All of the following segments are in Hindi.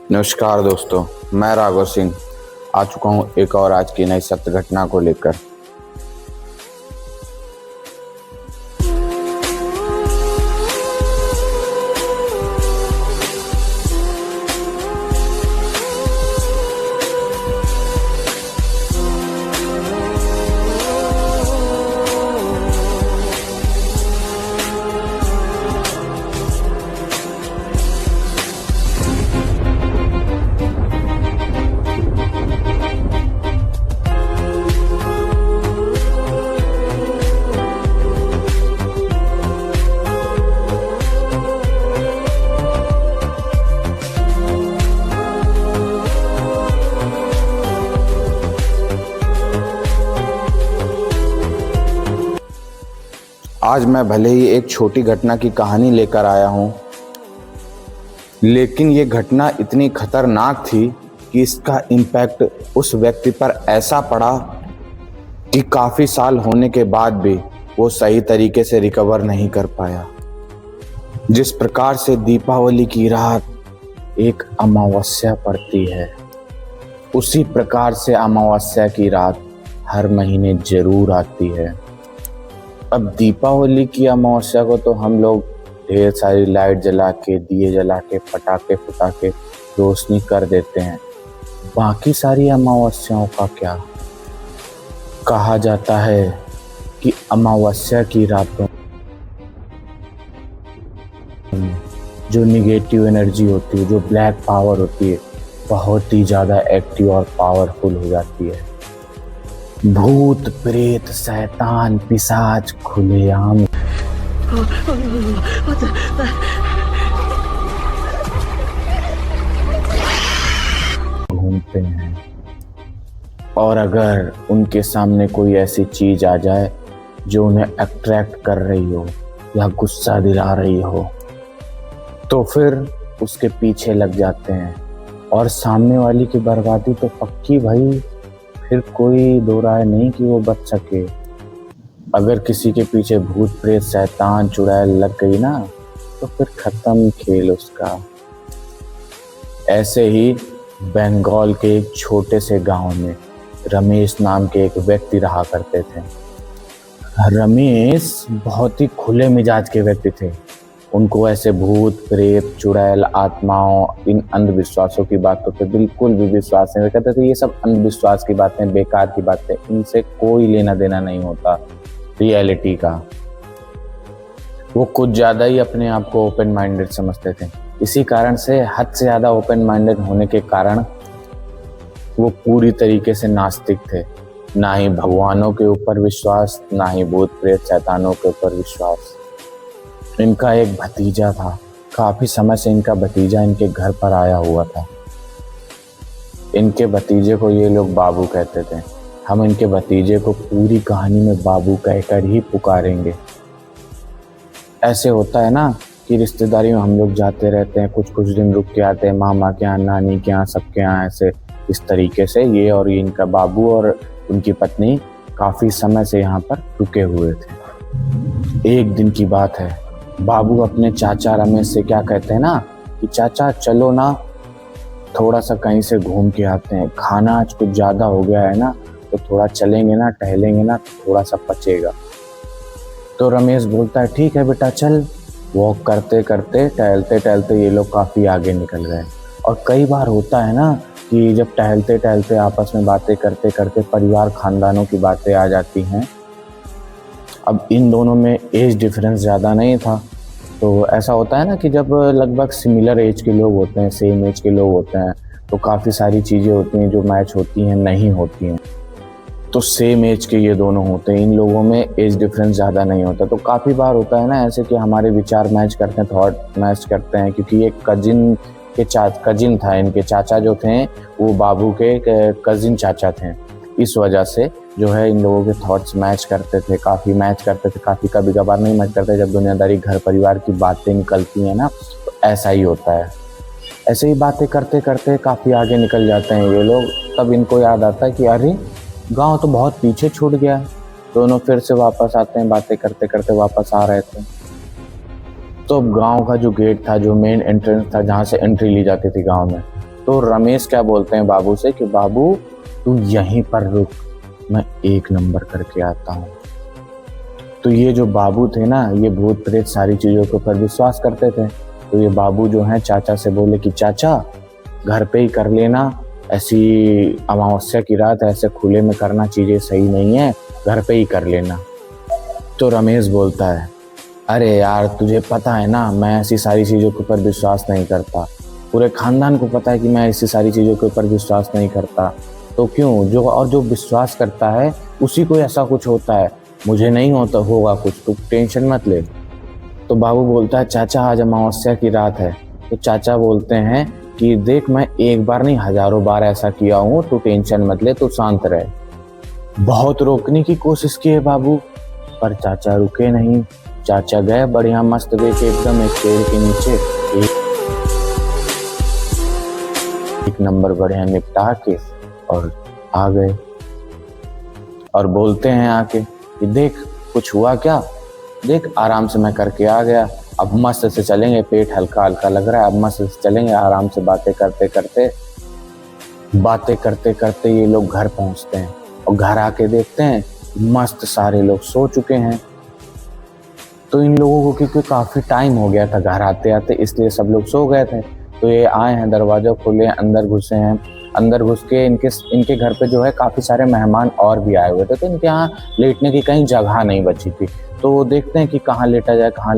नमस्कार दोस्तों, मैं राघव सिंह आ चुका हूँ एक और आज की नई सत्य घटना को लेकर। आज मैं भले ही एक छोटी घटना की कहानी लेकर आया हूँ, लेकिन ये घटना इतनी खतरनाक थी कि इसका इम्पैक्ट उस व्यक्ति पर ऐसा पड़ा कि काफ़ी साल होने के बाद भी वो सही तरीके से रिकवर नहीं कर पाया। जिस प्रकार से दीपावली की रात एक अमावस्या पड़ती है, उसी प्रकार से अमावस्या की रात हर महीने जरूर आती है। अब दीपावली की अमावस्या को तो हम लोग ढेर सारी लाइट जला के, दिए जला के, पटाखे फुटा के रोशनी कर देते हैं। बाकी सारी अमावस्याओं का क्या? कहा जाता है कि अमावस्या की रातों जो निगेटिव एनर्जी होती है, जो ब्लैक पावर होती है, बहुत ही ज़्यादा एक्टिव और पावरफुल हो जाती है। भूत प्रेत शैतान पिशाच खुलेआम घूमते हैं, और अगर उनके सामने कोई ऐसी चीज आ जाए जो उन्हें अट्रैक्ट कर रही हो या गुस्सा दिला रही हो, तो फिर उसके पीछे लग जाते हैं। और सामने वाली की बर्बादी तो पक्की भाई, फिर कोई दो राय नहीं कि वो बच सके। अगर किसी के पीछे भूत प्रेत शैतान चुड़ैल लग गई ना, तो फिर खत्म खेल उसका। ऐसे ही बंगाल के एक छोटे से गांव में रमेश नाम के एक व्यक्ति रहा करते थे। रमेश बहुत ही खुले मिजाज के व्यक्ति थे। उनको ऐसे भूत प्रेत चुड़ैल आत्माओं, इन अंधविश्वासों की बातों पे बिल्कुल भी विश्वास नहीं। कहते थे ये सब अंधविश्वास की बातें, बेकार की बातें, इनसे कोई लेना देना नहीं होता रियलिटी का। वो कुछ ज्यादा ही अपने आप को ओपन माइंडेड समझते थे। इसी कारण से हद से ज्यादा ओपन माइंडेड होने के कारण वो पूरी तरीके से नास्तिक थे। ना ही भगवानों के ऊपर विश्वास, ना ही भूत प्रेत शैतानों के ऊपर विश्वास। इनका एक भतीजा था। काफी समय से इनका भतीजा इनके घर पर आया हुआ था। इनके भतीजे को ये लोग बाबू कहते थे। हम इनके भतीजे को पूरी कहानी में बाबू कहकर ही पुकारेंगे। ऐसे होता है ना कि रिश्तेदारी में हम लोग जाते रहते हैं, कुछ कुछ दिन रुक के आते हैं, मामा के यहाँ, नानी के यहाँ, सबके यहाँ। ऐसे इस तरीके से ये और ये इनका बाबू और उनकी पत्नी काफी समय से यहाँ पर रुके हुए थे। एक दिन की बात है, बाबू अपने चाचा रमेश से क्या कहते हैं ना कि चाचा चलो ना, थोड़ा सा कहीं से घूम के आते हैं। खाना आज कुछ ज्यादा हो गया है ना, तो थोड़ा चलेंगे ना, टहलेंगे ना, थोड़ा सा पचेगा। तो रमेश बोलता है ठीक है बेटा चल। वॉक करते करते, टहलते टहलते ये लोग काफी आगे निकल गए। और कई बार होता है ना कि जब टहलते टहलते आपस में बातें करते करते परिवार खानदानों की बातें आ जाती हैं। अब इन दोनों में एज डिफरेंस ज़्यादा नहीं था, तो ऐसा होता है ना कि जब लगभग सिमिलर एज के लोग होते हैं, सेम एज के लोग होते हैं, तो काफ़ी सारी चीज़ें होती हैं जो मैच होती हैं, नहीं होती हैं। तो सेम एज के ये दोनों होते हैं, इन लोगों में एज डिफरेंस ज़्यादा नहीं होता। तो काफ़ी बार होता है ना ऐसे कि हमारे विचार मैच करते हैं, थॉट मैच करते हैं। क्योंकि एक कजिन था, इनके चाचा जो थे वो बाबू के कजिन चाचा थे। इस वजह से जो है इन लोगों के थॉट्स मैच करते थे, काफ़ी मैच करते थे। काफ़ी कभी कभार नहीं मैच करते, जब दुनियादारी घर परिवार की बातें निकलती हैं ना, तो ऐसा ही होता है। ऐसे ही बातें करते करते काफ़ी आगे निकल जाते हैं ये लोग। तब इनको याद आता है कि अरे गांव तो बहुत पीछे छूट गया। दोनों फिर से वापस आते हैं, बातें करते करते वापस आ रहे थे। तो गांव का जो गेट था, जो मेन एंट्रेंस था, जहाँ से एंट्री ली जाती थी गांव में, तो रमेश क्या बोलते हैं बाबू से कि बाबू तू यहीं पर रुक, मैं 1 नंबर करके आता हूँ। तो ये जो बाबू थे ना, ये भूत प्रेत सारी चीज़ों के ऊपर विश्वास करते थे। तो ये बाबू जो हैं चाचा से बोले कि चाचा घर पे ही कर लेना, ऐसी अमावस्या की रात ऐसे खुले में करना चीज़ें सही नहीं है, घर पे ही कर लेना। तो रमेश बोलता है अरे यार तुझे पता है ना मैं ऐसी सारी चीज़ों के ऊपर विश्वास नहीं करता, पूरे खानदान को पता है कि मैं ऐसी सारी चीज़ों के ऊपर विश्वास नहीं करता, तो क्यों जो विश्वास करता है उसी को ऐसा कुछ होता है, मुझे नहीं होता होगा कुछ, तू टेंशन मत ले। तो बाबू बोलता है चाचा आज अमावस्या की रात है। तो चाचा बोलते हैं कि देख मैं एक बार नहीं हजारों बार ऐसा किया हूँ, तू टेंशन मत ले, तू शांत रहे। बहुत रोकने की कोशिश की है बाबू, पर चाचा रुके नहीं। चाचा गए बढ़िया मस्त देके एकदम एक पेड़ के नीचे 1 नंबर बढ़िया निपटा के और आ गए और बोलते हैं आके कि देख कुछ हुआ क्या, देख आराम से मैं करके आ गया, अब मस्त से चलेंगे, पेट हल्का हल्का लग रहा है, अब मस्त से चलेंगे आराम से। बातें करते करते ये लोग घर पहुंचते हैं और घर आके देखते हैं मस्त सारे लोग सो चुके हैं। तो इन लोगों को क्योंकि काफ़ी टाइम हो गया था घर आते आते, इसलिए सब लोग सो गए थे। तो ये आए हैं, दरवाज़ा खोले, अंदर घुसे हैं। अंदर घुस के इनके घर पे जो है काफ़ी सारे मेहमान और भी आए हुए थे, तो इनके यहाँ लेटने की कहीं जगह नहीं बची थी। तो वो देखते हैं कि कहाँ लेटा जाए, कहाँ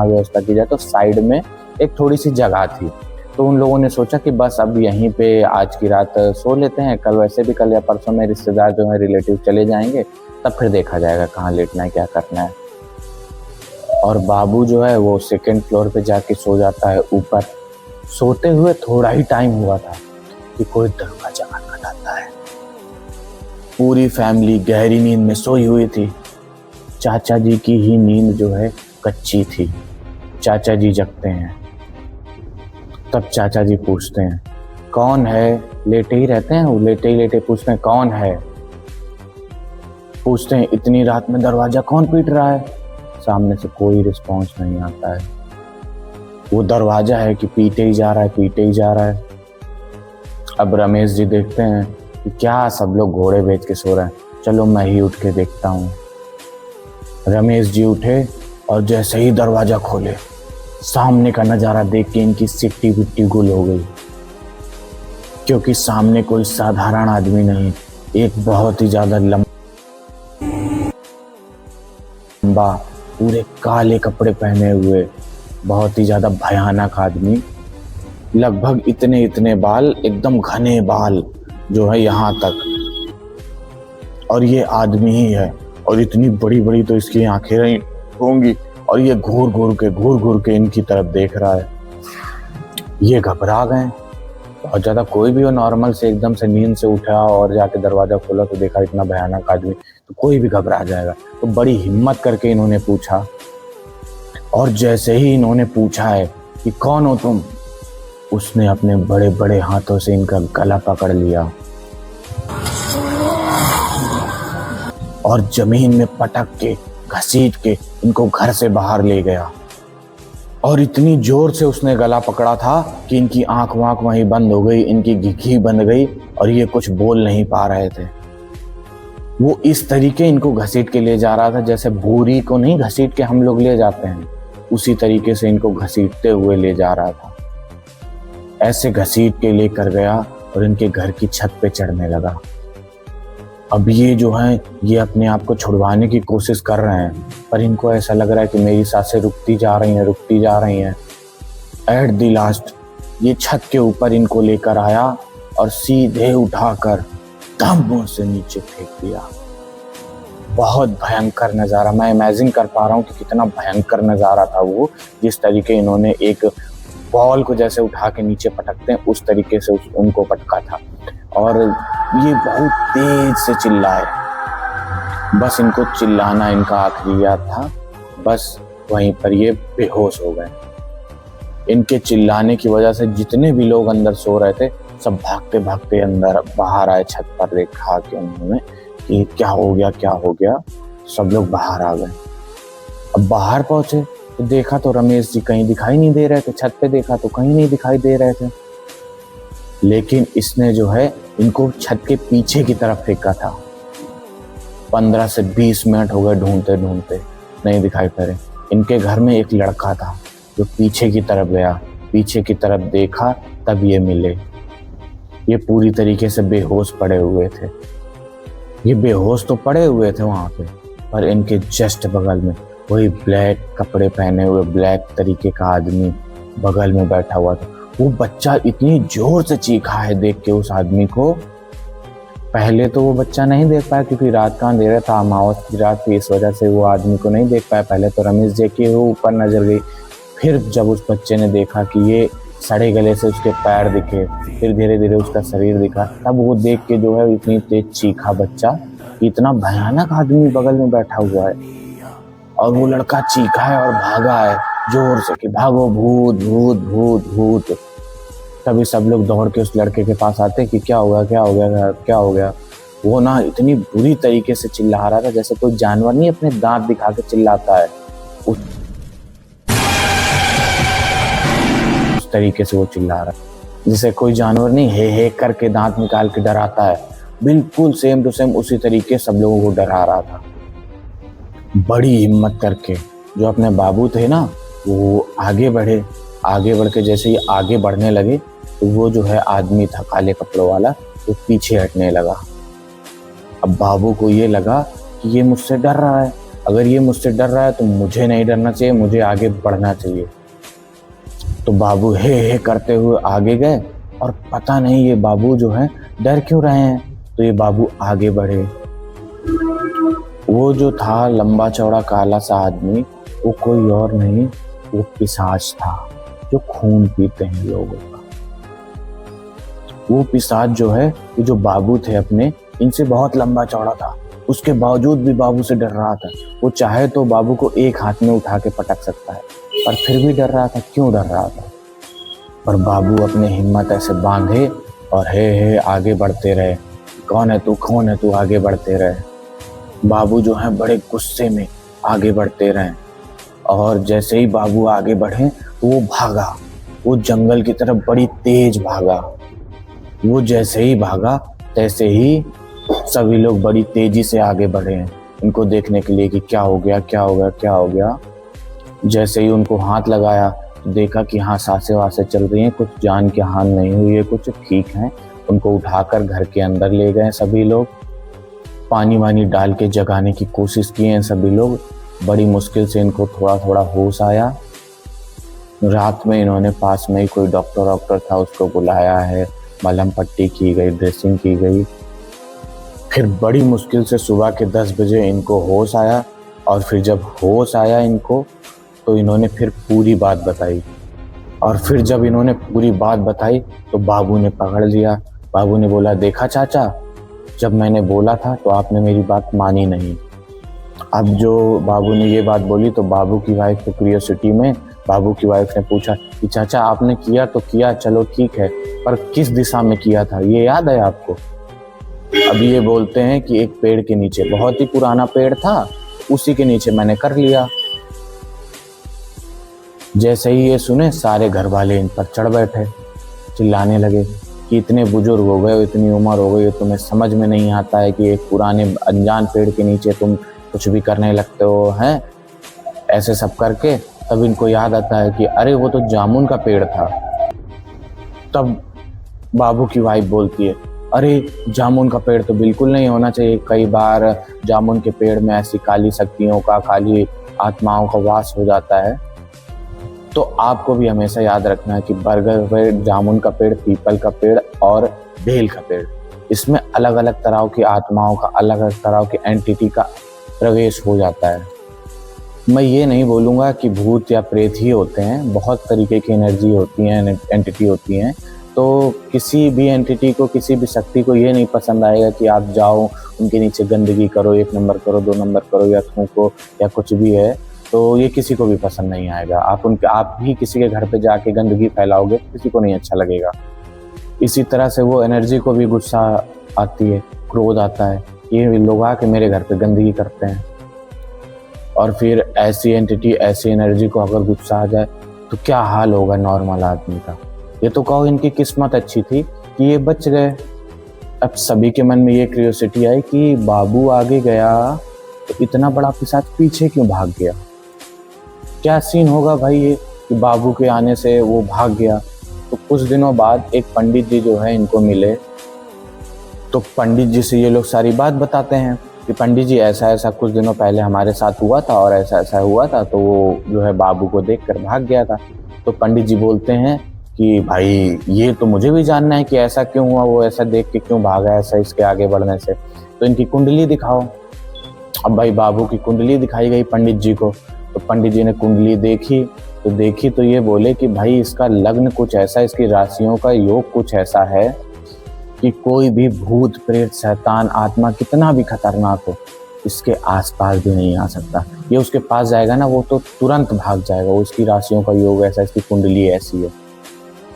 व्यवस्था की जाए। तो साइड में एक थोड़ी सी जगह थी, तो उन लोगों ने सोचा कि बस अब यहीं पे आज की रात सो लेते हैं, कल वैसे भी कल या परसों में रिश्तेदार जो है रिलेटिव चले जाएंगे, तब फिर देखा जाएगा कहाँ लेटना है क्या करना है। और बाबू जो है वो 2nd फ्लोर पे जाके सो जाता है ऊपर। सोते हुए थोड़ा ही टाइम हुआ था कि कोई दरवाजा खटखटाता है। पूरी फैमिली गहरी नींद में सोई हुई थी। चाचा जी की ही नींद जो है कच्ची थी। चाचा जी जगते हैं, तब चाचा जी पूछते हैं कौन है, लेटे ही रहते हैं, वो लेटे ही लेटे पूछते हैं कौन है। पूछते हैं इतनी रात में दरवाजा कौन पीट रहा है। सामने से कोई रिस्पॉन्स नहीं आता है। वो दरवाजा है कि पीटे ही जा रहा है। अब रमेश जी देखते हैं कि क्या सब लोग घोड़े बेच के सो रहे हैं, चलो मैं ही उठ के देखता हूँ। रमेश जी उठे और जैसे ही दरवाजा खोले, सामने का नज़ारा देख के इनकी सिट्टी बिट्टी गुल हो गई, क्योंकि सामने कोई साधारण आदमी नहीं, एक बहुत ही ज़्यादा लंबा पूरे काले कपड़े पहने हुए बहुत ही ज़्यादा भयानक आदमी, लगभग इतने बाल, एकदम घने बाल जो है यहाँ तक, और ये आदमी ही है। और इतनी बड़ी बड़ी तो इसकी आंखें रही होंगी, और ये घूर घूर के इनकी तरफ देख रहा है। ये घबरा गए बहुत ज़्यादा। कोई भी हो नॉर्मल से एकदम से नींद से उठा और जाके दरवाज़ा खोला तो देखा इतना भयानक आदमी, तो कोई भी घबरा जाएगा। तो बड़ी हिम्मत करके इन्होंने पूछा, और जैसे ही इन्होंने पूछा है कि कौन हो तुम, उसने अपने बड़े बड़े हाथों से इनका गला पकड़ लिया और जमीन में पटक के घसीट के इनको घर से बाहर ले गया। और इतनी जोर से उसने गला पकड़ा था कि इनकी आंख वाँख वहीं बंद हो गई, इनकी घिघी बंद गई और ये कुछ बोल नहीं पा रहे थे। वो इस तरीके इनको घसीट के ले जा रहा था जैसे भूरी को नहीं घसीट के हम लोग ले जाते हैं, उसी तरीके से इनको घसीटते हुए ले जा रहा था। ऐसे घसीट के लेकर गया और इनके घर की छत पे चढ़ने लगा। अब ये जो है ये अपने आप को छुड़वाने की कोशिश कर रहे हैं, पर इनको ऐसा लग रहा है कि मेरी सांसें रुकती जा रही हैं। एट द लास्ट ये छत के ऊपर इनको लेकर आया और सीधे उठाकर धम्म से नीचे फेंक दिया। बहुत भयंकर नज़ारा, मैं इमेजिन कर पा रहा हूँ कि कितना भयंकर नज़ारा था वो। जिस तरीके इन्होंने एक बॉल को जैसे उठा के नीचे पटकते हैं उस तरीके से उनको पटका था, और ये बहुत तेज से चिल्लाए। बस इनको चिल्लाना इनका आखिरी याद था, बस वहीं पर ये बेहोश हो गए। इनके चिल्लाने की वजह से जितने भी लोग अंदर सो रहे थे सब भागते भागते अंदर बाहर आए। छत पर देखा कि उन्होंने कि क्या हो गया, सब लोग बाहर आ गए। अब बाहर पहुंचे तो देखा तो रमेश जी कहीं दिखाई नहीं दे रहे थे। छत पे देखा तो कहीं नहीं दिखाई दे रहे थे। लेकिन इसने जो है इनको छत के पीछे की तरफ फेंका था। 15 से 20 मिनट हो गए ढूंढते ढूंढते, नहीं दिखाई पड़े। इनके घर में एक लड़का था जो पीछे की तरफ गया, पीछे की तरफ देखा, तब ये मिले। ये पूरी तरीके से बेहोश पड़े हुए थे। ये बेहोश तो पड़े हुए थे वहां पे, पर इनके जस्ट बगल में वही ब्लैक कपड़े पहने हुए ब्लैक तरीके का आदमी बगल में बैठा हुआ था। वो बच्चा इतनी जोर से चीखा है देख के उस आदमी को। पहले तो वो बच्चा नहीं देख पाया क्योंकि रात का अंधेरा था, अमावस की रात थी, इस वजह से वो आदमी को नहीं देख पाया। पहले तो रमेश जी के ऊपर नजर गई, फिर जब उस बच्चे ने देखा कि ये सड़े गले से उसके पैर दिखे, फिर धीरे धीरे उसका शरीर दिखा, तब वो देख के जो है इतनी तेज चीखा बच्चा, इतना भयानक आदमी बगल में बैठा हुआ है। और वो लड़का चीखा है और भागा है जोर से कि भागो भूत भूत भूत भूत। तभी सब लोग दौड़ के उस लड़के के पास आते कि क्या हो गया क्या हो गया क्या हो गया। वो ना इतनी बुरी तरीके से चिल्ला रहा था जैसे कोई जानवर नहीं अपने दांत दिखा के चिल्लाता है, उस तरीके से वो चिल्ला रहा है। जैसे कोई जानवर नहीं हे करके दांत निकाल के डराता है, बिल्कुल सेम टू सेम उसी तरीके सब लोगों को डरा रहा था। बड़ी हिम्मत करके जो अपने बाबू थे ना, वो आगे बढ़े। आगे बढ़ के जैसे ही आगे बढ़ने लगे तो वो जो है आदमी था काले कपड़ों वाला, वो पीछे हटने लगा। अब बाबू को ये लगा कि ये मुझसे डर रहा है, अगर ये मुझसे डर रहा है तो मुझे नहीं डरना चाहिए, मुझे आगे बढ़ना चाहिए। तो बाबू हे करते हुए आगे गए और पता नहीं ये बाबू जो है डर क्यों रहे हैं, तो ये बाबू आगे बढ़े। वो जो था लंबा चौड़ा काला सा आदमी, वो कोई और नहीं, वो पिशाच था जो खून पीते हैं लोगों का। वो पिशाच जो है, ये जो बाबू थे अपने, इनसे बहुत लंबा चौड़ा था, उसके बावजूद भी बाबू से डर रहा था। वो चाहे तो बाबू को एक हाथ में उठा के पटक सकता है, पर फिर भी डर रहा था। क्यों डर रहा था? पर बाबू अपने हिम्मत ऐसे बांधे और हे आगे बढ़ते रहे। कौन है तू, कौन है तू, आगे बढ़ते रहे। बाबू जो है बड़े गुस्से में आगे बढ़ते रहे और जैसे ही बाबू आगे बढ़े तो वो भागा, वो जंगल की तरफ बड़ी तेज भागा। वो जैसे ही भागा तैसे ही सभी लोग बड़ी तेजी से आगे बढ़े हैं इनको देखने के लिए कि क्या हो गया क्या हो गया क्या हो गया। जैसे ही उनको हाथ लगाया तो देखा कि हाँ सांसें वासें चल रही हैं, कुछ जान की हानि नहीं हुई है, कुछ ठीक हैं। उनको उठाकर घर के अंदर ले गए सभी लोग, पानी वानी डाल के जगाने की कोशिश किए हैं सभी लोग। बड़ी मुश्किल से इनको थोड़ा थोड़ा होश आया। रात में इन्होंने पास में ही कोई डॉक्टर था उसको बुलाया है, मलहम पट्टी की गई, ड्रेसिंग की गई। फिर बड़ी मुश्किल से सुबह के 10 बजे इनको होश आया और फिर जब होश आया इनको तो इन्होंने फिर पूरी बात बताई। और फिर जब इन्होंने पूरी बात बताई तो बाबू ने पकड़ लिया। बाबू ने बोला, देखा चाचा, जब मैंने बोला था तो आपने मेरी बात मानी नहीं। अब जो बाबू ने ये बात बोली तो बाबू की वाइफ की क्यूरियोसिटी में बाबू की वाइफ ने पूछा कि चाचा आपने किया तो किया, चलो ठीक है, पर किस दिशा में किया था, ये याद है आपको? अब ये बोलते हैं कि एक पेड़ के नीचे, बहुत ही पुराना पेड़ था, उसी के नीचे मैंने कर लिया। जैसे ही ये सुने सारे घर वाले इन पर चढ़ बैठे, चिल्लाने लगे कि इतने बुजुर्ग हो गए, इतनी उम्र हो गई, तुम्हें समझ में नहीं आता है कि एक पुराने अनजान पेड़ के नीचे तुम कुछ भी करने लगते हो हैं। ऐसे सब करके तब इनको याद आता है कि अरे वो तो जामुन का पेड़ था। तब बाबू की वाइफ बोलती है, अरे जामुन का पेड़ तो बिल्कुल नहीं होना चाहिए, कई बार जामुन के पेड़ में ऐसी काली शक्तियों का, काली आत्माओं का वास हो जाता है। तो आपको भी हमेशा याद रखना है कि बरगद का पेड़, जामुन का पेड़, पीपल का पेड़ और बेल का पेड़, इसमें अलग अलग तरह की आत्माओं का, अलग अलग तरह की एंटिटी का प्रवेश हो जाता है। मैं ये नहीं बोलूँगा कि भूत या प्रेत ही होते हैं, बहुत तरीके की एनर्जी होती हैं, एंटिटी होती हैं। तो किसी भी एंटिटी को, किसी भी शक्ति को ये नहीं पसंद आएगा कि आप जाओ उनके नीचे गंदगी करो, 1 नंबर करो, 2 नंबर करो या थूको या कुछ भी है, तो ये किसी को भी पसंद नहीं आएगा। आप भी किसी के घर पे जाके गंदगी फैलाओगे, किसी को नहीं अच्छा लगेगा। इसी तरह से वो एनर्जी को भी गुस्सा आती है, क्रोध आता है, ये लोग आके मेरे घर पे गंदगी करते हैं। और फिर ऐसी एंटिटी, ऐसी एनर्जी को अगर गुस्सा आ जाए तो क्या हाल होगा नॉर्मल आदमी का। ये तो कहो इनकी किस्मत अच्छी थी कि ये बच गए। अब सभी के मन में ये क्यूरियोसिटी आई कि बाबू आगे गया तो इतना बड़ा पिशाच पीछे क्यों भाग गया, क्या सीन होगा भाई ये कि बाबू के आने से वो भाग गया। तो कुछ दिनों बाद एक पंडित जी जो है इनको मिले, तो पंडित जी से ये लोग सारी बात बताते हैं कि पंडित जी ऐसा ऐसा कुछ दिनों पहले हमारे साथ हुआ था और ऐसा ऐसा हुआ था, तो वो जो है बाबू को देखकर भाग गया था। तो पंडित जी बोलते हैं कि भाई ये तो मुझे भी जानना है कि ऐसा क्यों हुआ, वो ऐसा देख के क्यों भागा ऐसा इसके आगे बढ़ने से, तो इनकी कुंडली दिखाओ। अब भाई बाबू की कुंडली दिखाई गई पंडित जी को, तो पंडित जी ने कुंडली देखी तो ये बोले कि भाई इसका लग्न कुछ ऐसा, इसकी राशियों का योग कुछ ऐसा है कि कोई भी भूत प्रेत शैतान आत्मा कितना भी खतरनाक हो इसके आसपास भी नहीं आ सकता। ये उसके पास जाएगा ना वो तो तुरंत भाग जाएगा, उसकी राशियों का योग ऐसा, इसकी कुंडली ऐसी है।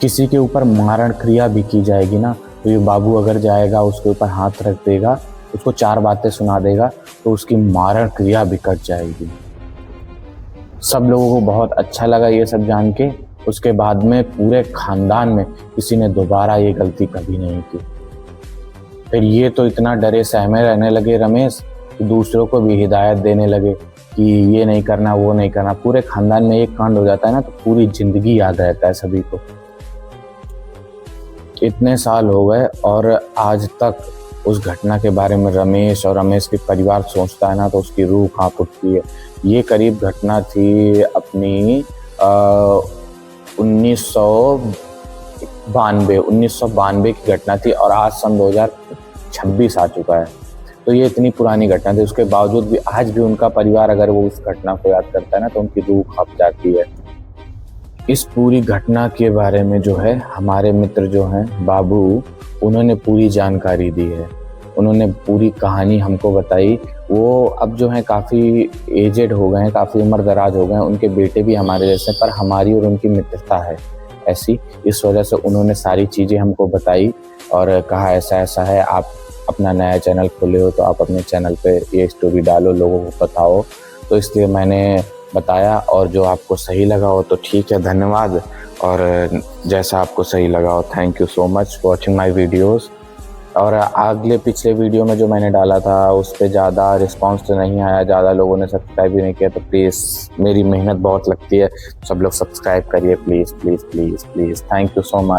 किसी के ऊपर मारण क्रिया भी की जाएगी ना तो ये बाबू अगर जाएगा उसके ऊपर हाथ रख देगा, उसको 4 बातें सुना देगा तो उसकी मारण क्रिया भी कट जाएगी। सब लोगों को बहुत अच्छा लगा ये सब जान के। उसके बाद में पूरे खानदान में किसी ने दोबारा ये गलती कभी नहीं की। फिर ये तो इतना डरे सहमे रहने लगे रमेश कि दूसरों को भी हिदायत देने लगे कि ये नहीं करना वो नहीं करना। पूरे खानदान में एक कांड हो जाता है ना तो पूरी जिंदगी याद रहता है सभी को। इतने साल हो गए और आज तक उस घटना के बारे में रमेश और रमेश के परिवार सोचता है ना तो उसकी रूह कांप उठती है। ये करीब घटना थी अपनी 1992 की घटना थी और आज सन 2026 आ चुका है। तो ये इतनी पुरानी घटना थी, उसके बावजूद भी आज भी उनका परिवार अगर वो उस घटना को याद करता है ना तो उनकी रूह कांप जाती है। इस पूरी घटना के बारे में जो है हमारे मित्र जो हैं बाबू, उन्होंने पूरी जानकारी दी है, उन्होंने पूरी कहानी हमको बताई। वो अब जो है काफ़ी एजेड हो गए हैं, काफ़ी उम्र दराज हो गए हैं, उनके बेटे भी हमारे जैसे, पर हमारी और उनकी मित्रता है ऐसी, इस वजह से उन्होंने सारी चीज़ें हमको बताई और कहा ऐसा ऐसा है, आप अपना नया चैनल खोले हो तो आप अपने चैनल पे ये स्टोरी डालो, लोगों को बताओ। तो इसलिए मैंने बताया और जो आपको सही लगा हो तो ठीक है, धन्यवाद। और जैसा आपको सही लगा हो, thank you so much for watching my videos. और अगले पिछले वीडियो में जो मैंने डाला था उस पर ज़्यादा रिस्पांस तो नहीं आया, ज़्यादा लोगों ने सब्सक्राइब भी नहीं किया, तो प्लीज़ मेरी मेहनत बहुत लगती है, सब लोग सब्सक्राइब करिए please please please please. Thank you so much.